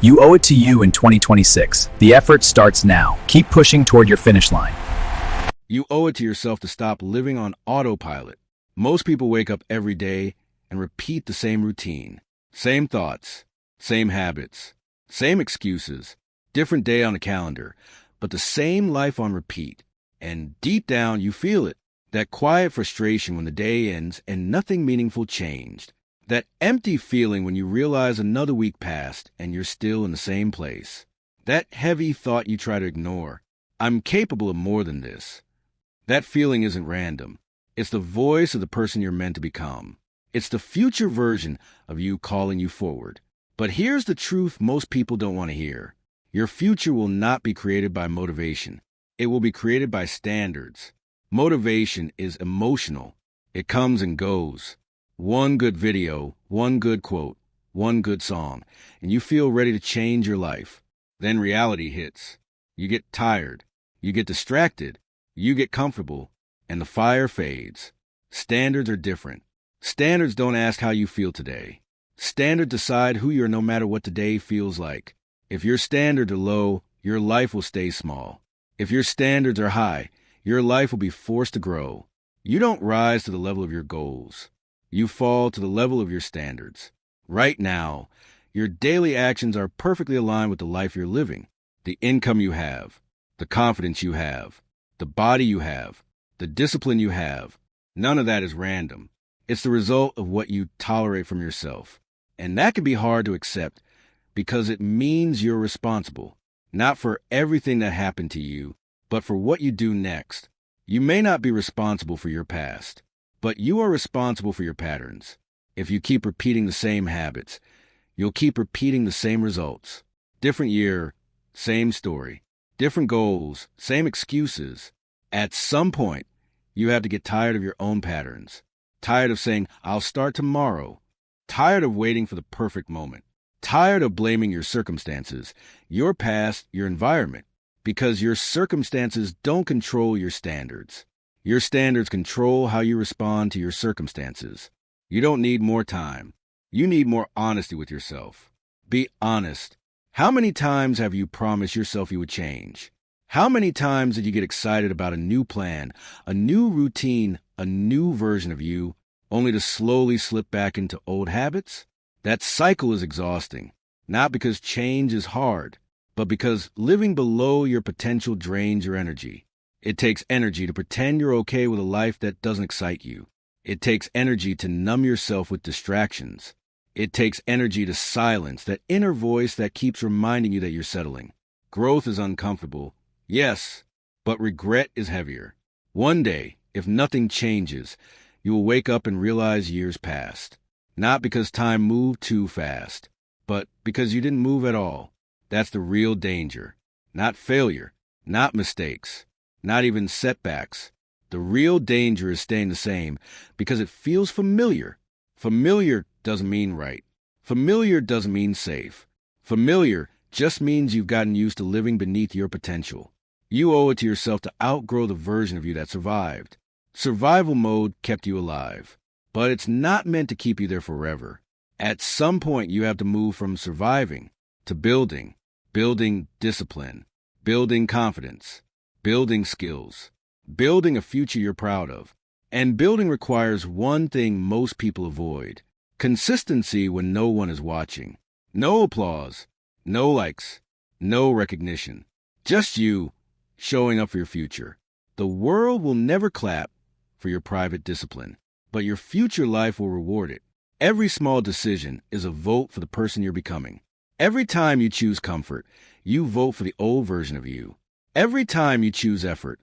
You owe it to you in 2026. The effort starts now. Keep pushing toward your finish line. You owe it to yourself to stop living on autopilot. Most people wake up every day and repeat the same routine. Same thoughts, same habits, same excuses, different day on the calendar, but the same life on repeat. And deep down, you feel it. That quiet frustration when the day ends and nothing meaningful changed. That empty feeling when you realize another week passed and you're still in the same place. That heavy thought you try to ignore. I'm capable of more than this. That feeling isn't random. It's the voice of the person you're meant to become. It's the future version of you calling you forward. But here's the truth most people don't want to hear. Your future will not be created by motivation. It will be created by standards. Motivation is emotional. It comes and goes. One good video, one good quote, one good song, and you feel ready to change your life. Then reality hits. You get tired. You get distracted. You get comfortable, and the fire fades. Standards are different. Standards don't ask how you feel today. Standards decide who you are no matter what today feels like. If your standards are low, your life will stay small. If your standards are high, your life will be forced to grow. You don't rise to the level of your goals. You fall to the level of your standards. Right now, your daily actions are perfectly aligned with the life you're living. The income you have, the confidence you have, the body you have, the discipline you have. None of that is random. It's the result of what you tolerate from yourself. And that can be hard to accept because it means you're responsible, not for everything that happened to you, but for what you do next. You may not be responsible for your past, but you are responsible for your patterns. If you keep repeating the same habits, you'll keep repeating the same results. Different year, same story. Different goals, same excuses. At some point, you have to get tired of your own patterns. Tired of saying, I'll start tomorrow. Tired of waiting for the perfect moment. Tired of blaming your circumstances, your past, your environment. Because your circumstances don't control your standards. Your standards control how you respond to your circumstances. You don't need more time. You need more honesty with yourself. Be honest. How many times have you promised yourself you would change? How many times did you get excited about a new plan, a new routine, a new version of you, only to slowly slip back into old habits? That cycle is exhausting, not because change is hard, but because living below your potential drains your energy. It takes energy to pretend you're okay with a life that doesn't excite you. It takes energy to numb yourself with distractions. It takes energy to silence that inner voice that keeps reminding you that you're settling. Growth is uncomfortable, yes, but regret is heavier. One day, if nothing changes, you will wake up and realize years passed. Not because time moved too fast, but because you didn't move at all. That's the real danger. Not failure, not mistakes, not even setbacks. The real danger is staying the same because it feels familiar. Familiar doesn't mean right. Familiar doesn't mean safe. Familiar just means you've gotten used to living beneath your potential. You owe it to yourself to outgrow the version of you that survived. Survival mode kept you alive, but it's not meant to keep you there forever. At some point, you have to move from surviving to building discipline, building confidence, building skills, building a future you're proud of. And building requires one thing most people avoid: consistency when no one is watching. No applause, no likes, no recognition. Just you showing up for your future. The world will never clap for your private discipline, but your future life will reward it. Every small decision is a vote for the person you're becoming. Every time you choose comfort, you vote for the old version of you. Every time you choose effort,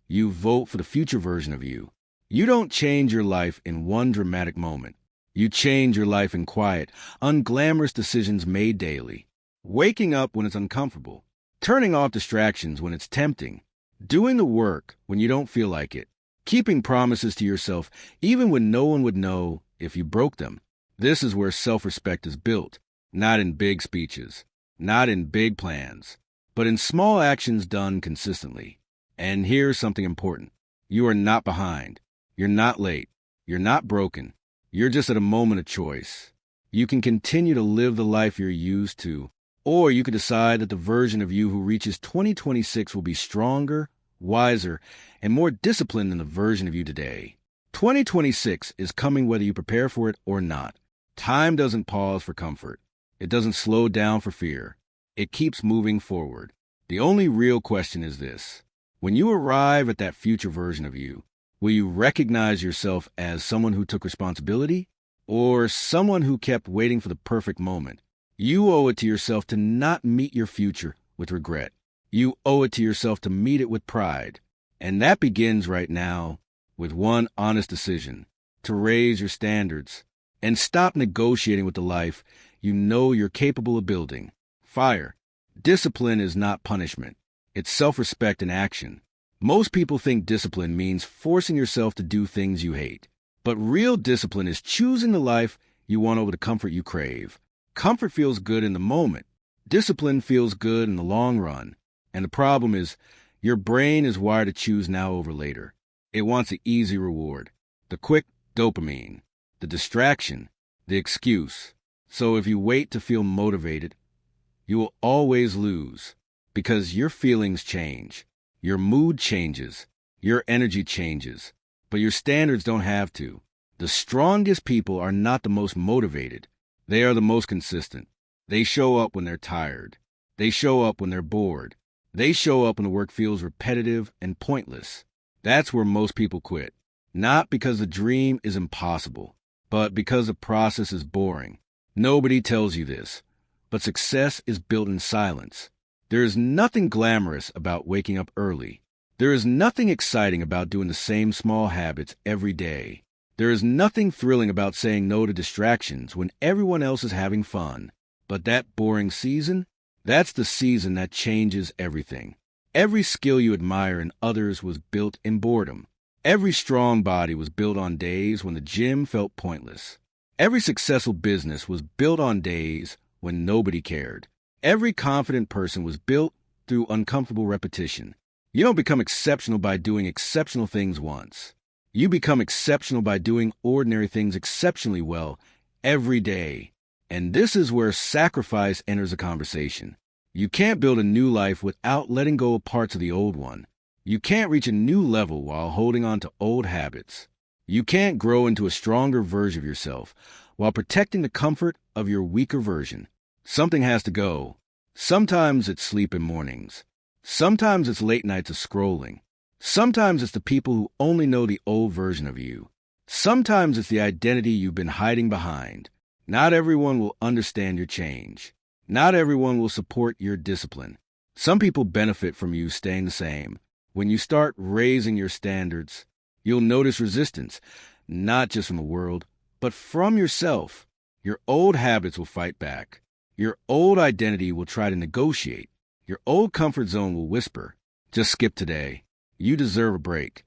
you vote for the future version of you. You don't change your life in one dramatic moment. You change your life in quiet, unglamorous decisions made daily. Waking up when it's uncomfortable. Turning off distractions when it's tempting. Doing the work when you don't feel like it. Keeping promises to yourself even when no one would know if you broke them. This is where self-respect is built, not in big speeches, not in big plans, but in small actions done consistently. And here's something important. You are not behind. You're not late. You're not broken. You're just at a moment of choice. You can continue to live the life you're used to, Or you could decide that the version of you who reaches 2026 will be stronger, wiser, and more disciplined than the version of you today. 2026 is coming whether you prepare for it or not. Time doesn't pause for comfort. It doesn't slow down for fear. It keeps moving forward. The only real question is this. When you arrive at that future version of you, will you recognize yourself as someone who took responsibility or someone who kept waiting for the perfect moment? You owe it to yourself to not meet your future with regret. You owe it to yourself to meet it with pride. And that begins right now with one honest decision, to raise your standards and stop negotiating with the life you know you're capable of building. Fire. Discipline is not punishment. It's self-respect in action. Most people think discipline means forcing yourself to do things you hate. But real discipline is choosing the life you want over the comfort you crave. Comfort feels good in the moment. Discipline feels good in the long run. And the problem is, your brain is wired to choose now over later. It wants the easy reward, the quick dopamine, the distraction, the excuse. So if you wait to feel motivated, you will always lose, because your feelings change, your mood changes, your energy changes, but your standards don't have to. The strongest people are not the most motivated. They are the most consistent. They show up when they're tired. They show up when they're bored. They show up when the work feels repetitive and pointless. That's where most people quit. Not because the dream is impossible, but because the process is boring. Nobody tells you this, but success is built in silence. There is nothing glamorous about waking up early. There is nothing exciting about doing the same small habits every day. There is nothing thrilling about saying no to distractions when everyone else is having fun. But that boring season, that's the season that changes everything. Every skill you admire in others was built in boredom. Every strong body was built on days when the gym felt pointless. Every successful business was built on days when nobody cared. Every confident person was built through uncomfortable repetition. You don't become exceptional by doing exceptional things once. You become exceptional by doing ordinary things exceptionally well every day. And this is where sacrifice enters the conversation. You can't build a new life without letting go of parts of the old one. You can't reach a new level while holding on to old habits. You can't grow into a stronger version of yourself while protecting the comfort of your weaker version. Something has to go. Sometimes it's sleep in mornings. Sometimes it's late nights of scrolling. Sometimes it's the people who only know the old version of you. Sometimes it's the identity you've been hiding behind. Not everyone will understand your change. Not everyone will support your discipline. Some people benefit from you staying the same. When you start raising your standards, you'll notice resistance, not just from the world, but from yourself. Your old habits will fight back. Your old identity will try to negotiate. Your old comfort zone will whisper, just skip today. You deserve a break.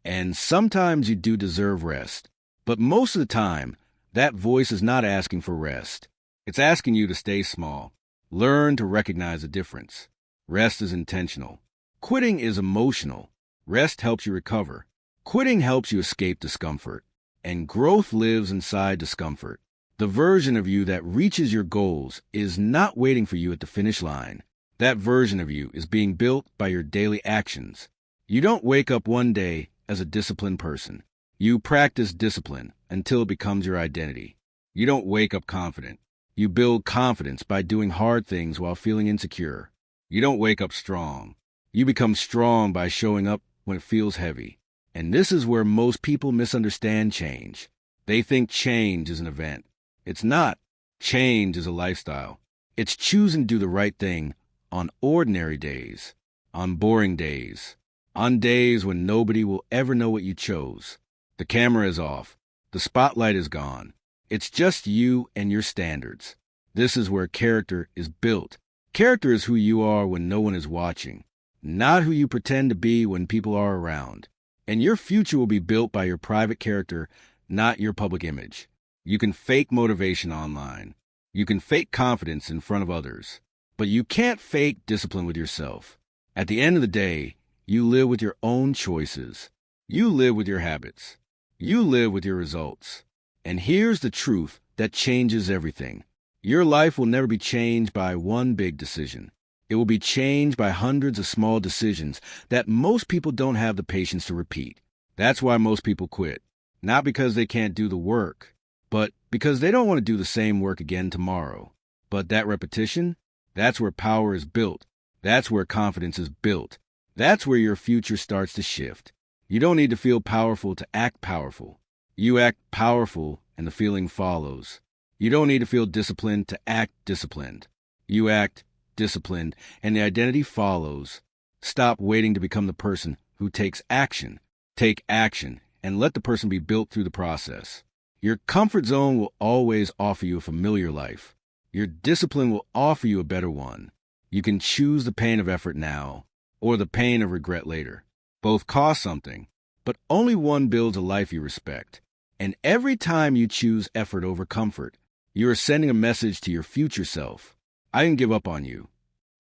And sometimes you do deserve rest. But most of the time, that voice is not asking for rest. It's asking you to stay small. Learn to recognize the difference. Rest is intentional. Quitting is emotional. Rest helps you recover. Quitting helps you escape discomfort. And growth lives inside discomfort. The version of you that reaches your goals is not waiting for you at the finish line. That version of you is being built by your daily actions. You don't wake up one day as a disciplined person. You practice discipline until it becomes your identity. You don't wake up confident. You build confidence by doing hard things while feeling insecure. You don't wake up strong. You become strong by showing up when it feels heavy. And this is where most people misunderstand change. They think change is an event. It's not. Change is a lifestyle. It's choosing to do the right thing on ordinary days, on boring days, on days when nobody will ever know what you chose. The camera is off. The spotlight is gone. It's just you and your standards. This is where character is built. Character is who you are when no one is watching, not who you pretend to be when people are around. And your future will be built by your private character, not your public image. You can fake motivation online. You can fake confidence in front of others. But you can't fake discipline with yourself. At the end of the day, you live with your own choices. You live with your habits. You live with your results. And here's the truth that changes everything. Your life will never be changed by one big decision. It will be changed by hundreds of small decisions that most people don't have the patience to repeat. That's why most people quit. Not because they can't do the work, but because they don't want to do the same work again tomorrow. But that repetition, that's where power is built. That's where confidence is built. That's where your future starts to shift. You don't need to feel powerful to act powerful. You act powerful and the feeling follows. You don't need to feel disciplined to act disciplined. You act disciplined and the identity follows. Stop waiting to become the person who takes action. Take action and let the person be built through the process. Your comfort zone will always offer you a familiar life. Your discipline will offer you a better one. You can choose the pain of effort now or the pain of regret later. Both cost something, but only one builds a life you respect. And every time you choose effort over comfort, you are sending a message to your future self. I didn't give up on you.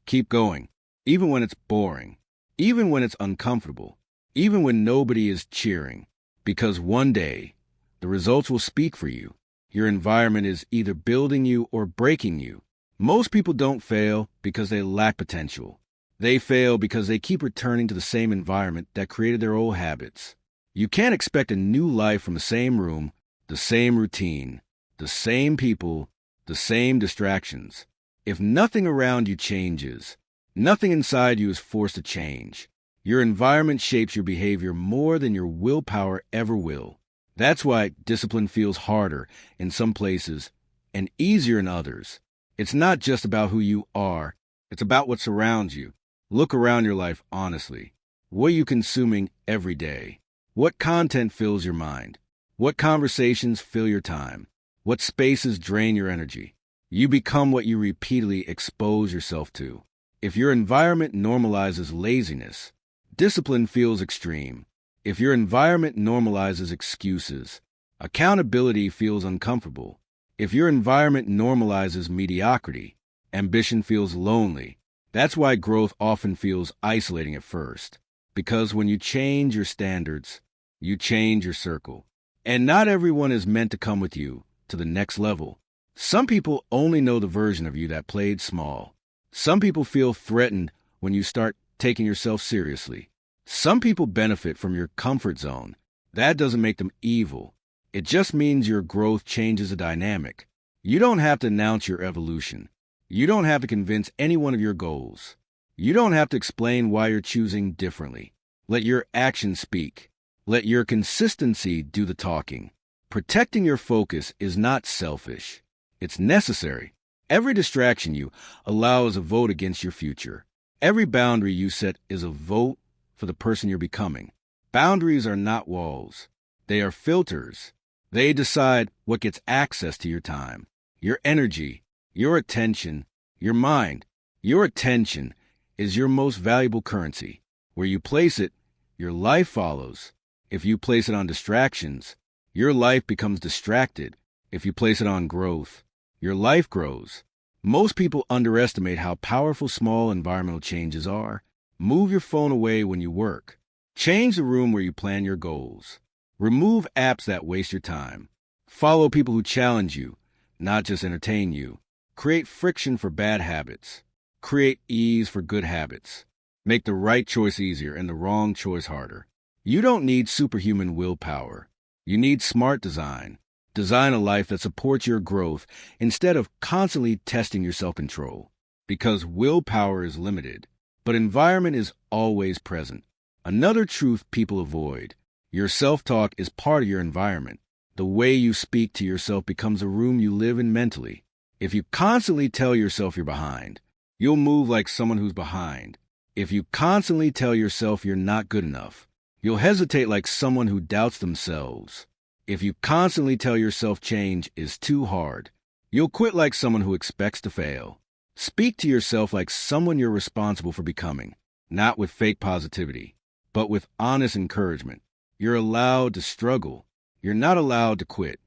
Keep going, even when it's boring, even when it's uncomfortable, even when nobody is cheering, because one day, the results will speak for you. Your environment is either building you or breaking you. Most people don't fail because they lack potential. They fail because they keep returning to the same environment that created their old habits. You can't expect a new life from the same room, the same routine, the same people, the same distractions. If nothing around you changes, nothing inside you is forced to change. Your environment shapes your behavior more than your willpower ever will. That's why discipline feels harder in some places and easier in others. It's not just about who you are, it's about what surrounds you. Look around your life honestly. What are you consuming every day? What content fills your mind? What conversations fill your time? What spaces drain your energy? You become what you repeatedly expose yourself to. If your environment normalizes laziness, discipline feels extreme. If your environment normalizes excuses, accountability feels uncomfortable. If your environment normalizes mediocrity, ambition feels lonely. That's why growth often feels isolating at first. Because when you change your standards, you change your circle. And not everyone is meant to come with you to the next level. Some people only know the version of you that played small. Some people feel threatened when you start taking yourself seriously. Some people benefit from your comfort zone. That doesn't make them evil. It just means your growth changes the dynamic. You don't have to announce your evolution. You don't have to convince anyone of your goals. You don't have to explain why you're choosing differently. Let your actions speak. Let your consistency do the talking. Protecting your focus is not selfish. It's necessary. Every distraction you allow is a vote against your future. Every boundary you set is a vote for the person you're becoming. Boundaries are not walls. They are filters. They decide what gets access to your time, your energy, your attention, your mind. Your attention is your most valuable currency. Where you place it, your life follows. If you place it on distractions, your life becomes distracted. If you place it on growth, your life grows. Most people underestimate how powerful small environmental changes are. Move your phone away when you work. Change the room where you plan your goals. Remove apps that waste your time. Follow people who challenge you, not just entertain you. Create friction for bad habits. Create ease for good habits. Make the right choice easier and the wrong choice harder. You don't need superhuman willpower. You need smart design. Design a life that supports your growth instead of constantly testing your self-control. Because willpower is limited, but environment is always present. Another truth people avoid. Your self-talk is part of your environment. The way you speak to yourself becomes a room you live in mentally. If you constantly tell yourself you're behind, you'll move like someone who's behind. If you constantly tell yourself you're not good enough, you'll hesitate like someone who doubts themselves. If you constantly tell yourself change is too hard, you'll quit like someone who expects to fail. Speak to yourself like someone you're responsible for becoming, not with fake positivity, but with honest encouragement. You're allowed to struggle. You're not allowed to quit.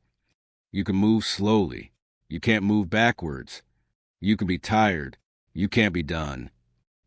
You can move slowly. You can't move backwards. You can be tired. You can't be done.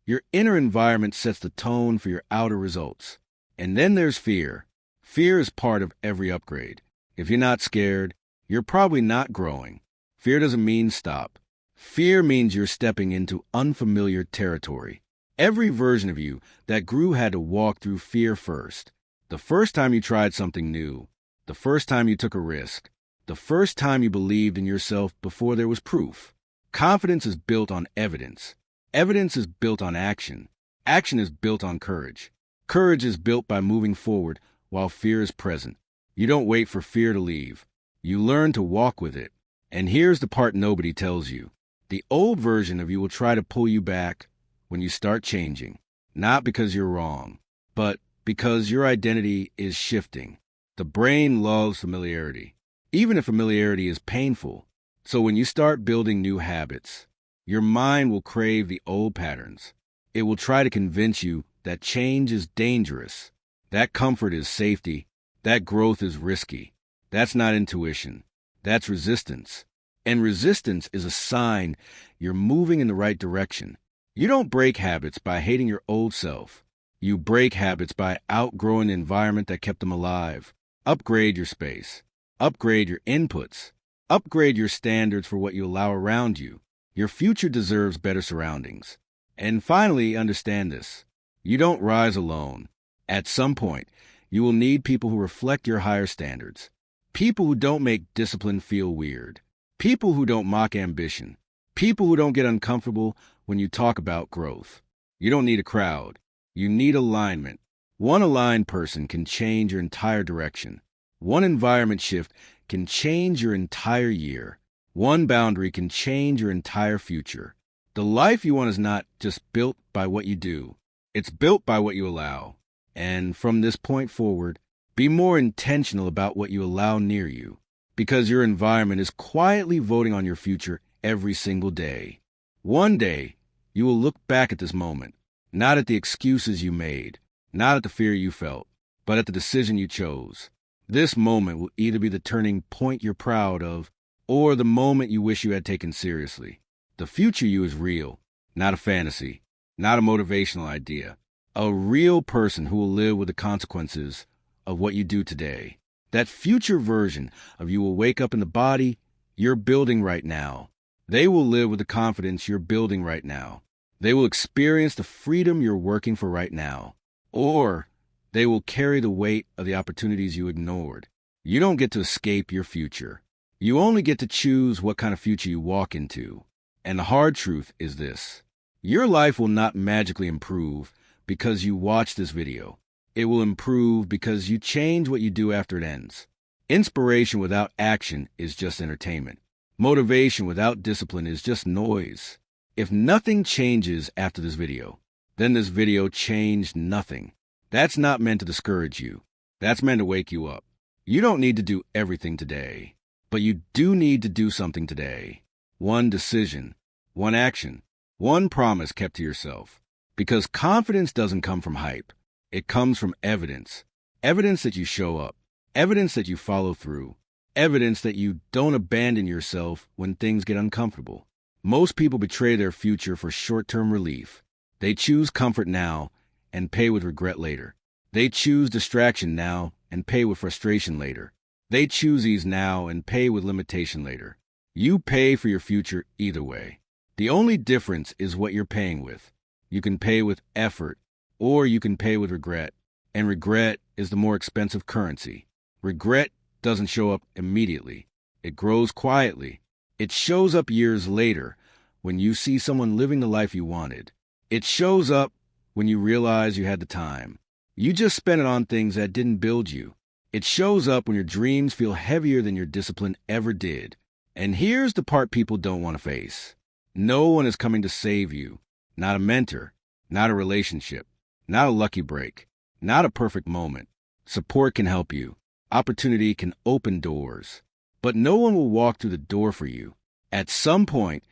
Your inner environment sets the tone for your outer results. And then there's fear. Fear is part of every upgrade. If you're not scared, you're probably not growing. Fear doesn't mean stop. Fear means you're stepping into unfamiliar territory. Every version of you that grew had to walk through fear first. The first time you tried something new, the first time you took a risk, the first time you believed in yourself before there was proof. Confidence is built on evidence. Evidence is built on action. Action is built on courage. Courage is built by moving forward while fear is present. You don't wait for fear to leave. You learn to walk with it. And here's the part nobody tells you. The old version of you will try to pull you back when you start changing. Not because you're wrong, but because your identity is shifting. The brain loves familiarity, even if familiarity is painful. So when you start building new habits, your mind will crave the old patterns. It will try to convince you that change is dangerous, that comfort is safety, that growth is risky. That's not intuition. That's resistance. And resistance is a sign you're moving in the right direction. You don't break habits by hating your old self. You break habits by outgrowing the environment that kept them alive. Upgrade your space. Upgrade your inputs. Upgrade your standards for what you allow around you. Your future deserves better surroundings. And finally, understand this. You don't rise alone. At some point, you will need people who reflect your higher standards. People who don't make discipline feel weird. People who don't mock ambition. People who don't get uncomfortable when you talk about growth. You don't need a crowd. You need alignment. One aligned person can change your entire direction. One environment shift can change your entire year. One boundary can change your entire future. The life you want is not just built by what you do. It's built by what you allow. And from this point forward, be more intentional about what you allow near you, because your environment is quietly voting on your future every single day. One day, you will look back at this moment, not at the excuses you made, not at the fear you felt, but at the decision you chose. This moment will either be the turning point you're proud of, or the moment you wish you had taken seriously. The future you is real, not a fantasy, not a motivational idea. A real person who will live with the consequences of what you do today. That future version of you will wake up in the body you're building right now. They will live with the confidence you're building right now. They will experience the freedom you're working for right now. Or they will carry the weight of the opportunities you ignored. You don't get to escape your future. You only get to choose what kind of future you walk into. And the hard truth is this. Your life will not magically improve because you watch this video. It will improve because you change what you do after it ends. Inspiration without action is just entertainment. Motivation without discipline is just noise. If nothing changes after this video, then this video changed nothing. That's not meant to discourage you. That's meant to wake you up. You don't need to do everything today, but you do need to do something today. One decision, one action, one promise kept to yourself. Because confidence doesn't come from hype. It comes from evidence. Evidence that you show up. Evidence that you follow through. Evidence that you don't abandon yourself when things get uncomfortable. Most people betray their future for short-term relief. They choose comfort now and pay with regret later. They choose distraction now and pay with frustration later. They choose ease now and pay with limitation later. You pay for your future either way. The only difference is what you're paying with. You can pay with effort, or you can pay with regret. And regret is the more expensive currency. Regret doesn't show up immediately. It grows quietly. It shows up years later when you see someone living the life you wanted. It shows up when you realize you had the time. You just spent it on things that didn't build you. It shows up when your dreams feel heavier than your discipline ever did. And here's the part people don't want to face. No one is coming to save you. Not a mentor, not a relationship, not a lucky break, not a perfect moment. Support can help you. Opportunity can open doors. But no one will walk through the door for you. At some point,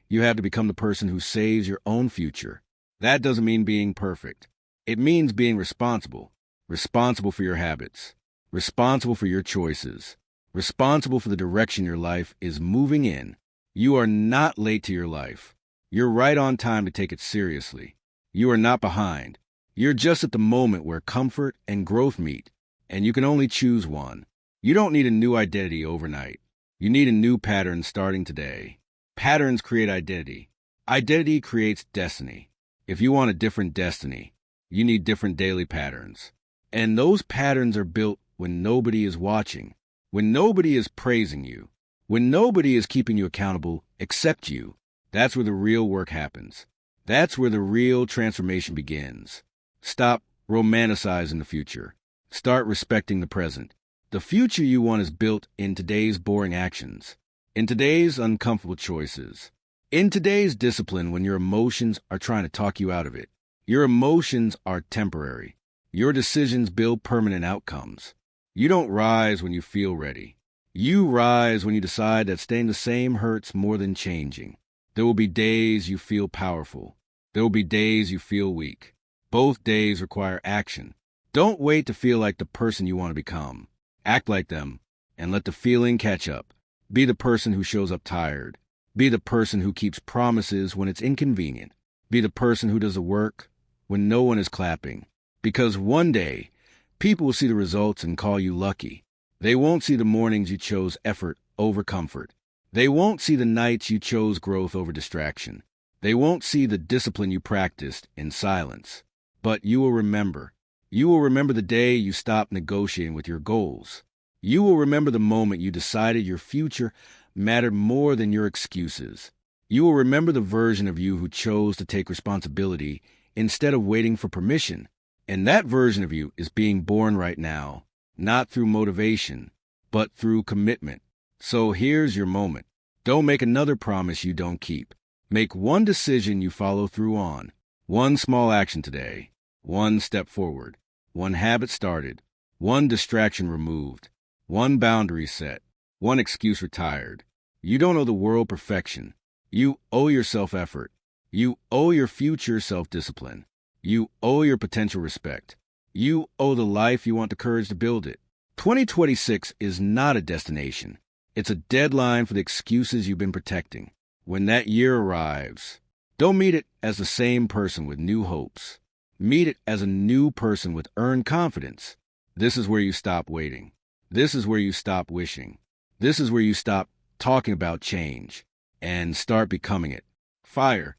you have to become the person who saves your own future. That doesn't mean being perfect. It means being responsible. Responsible for your habits. Responsible for your choices. Responsible for the direction your life is moving in. You are not late to your life. You're right on time to take it seriously. You are not behind. You're just at the moment where comfort and growth meet, and you can only choose one. You don't need a new identity overnight. You need a new pattern starting today. Patterns create identity. Identity creates destiny. If you want a different destiny, you need different daily patterns. And those patterns are built when nobody is watching, when nobody is praising you, when nobody is keeping you accountable except you. That's where the real work happens. That's where the real transformation begins. Stop romanticizing the future. Start respecting the present. The future you want is built in today's boring actions, in today's uncomfortable choices, in today's discipline when your emotions are trying to talk you out of it. Your emotions are temporary. Your decisions build permanent outcomes. You don't rise when you feel ready. You rise when you decide that staying the same hurts more than changing. There will be days you feel powerful. There will be days you feel weak. Both days require action. Don't wait to feel like the person you want to become. Act like them, and let the feeling catch up. Be the person who shows up tired. Be the person who keeps promises when it's inconvenient. Be the person who does the work when no one is clapping. Because one day, people will see the results and call you lucky. They won't see the mornings you chose effort over comfort. They won't see the nights you chose growth over distraction. They won't see the discipline you practiced in silence. But you will remember. You will remember the day you stopped negotiating with your goals. You will remember the moment you decided your future mattered more than your excuses. You will remember the version of you who chose to take responsibility instead of waiting for permission. And that version of you is being born right now, not through motivation, but through commitment. So here's your moment. Don't make another promise you don't keep. Make one decision you follow through on. One small action today. One step forward. One habit started, one distraction removed, one boundary set, one excuse retired. You don't owe the world perfection. You owe yourself effort. You owe your future self-discipline. You owe your potential respect. You owe the life you want the courage to build it. 2026 is not a destination. It's a deadline for the excuses you've been protecting. When that year arrives, don't meet it as the same person with new hopes. Meet it as a new person with earned confidence. This is where you stop waiting. This is where you stop wishing. This is where you stop talking about change and start becoming it. Fire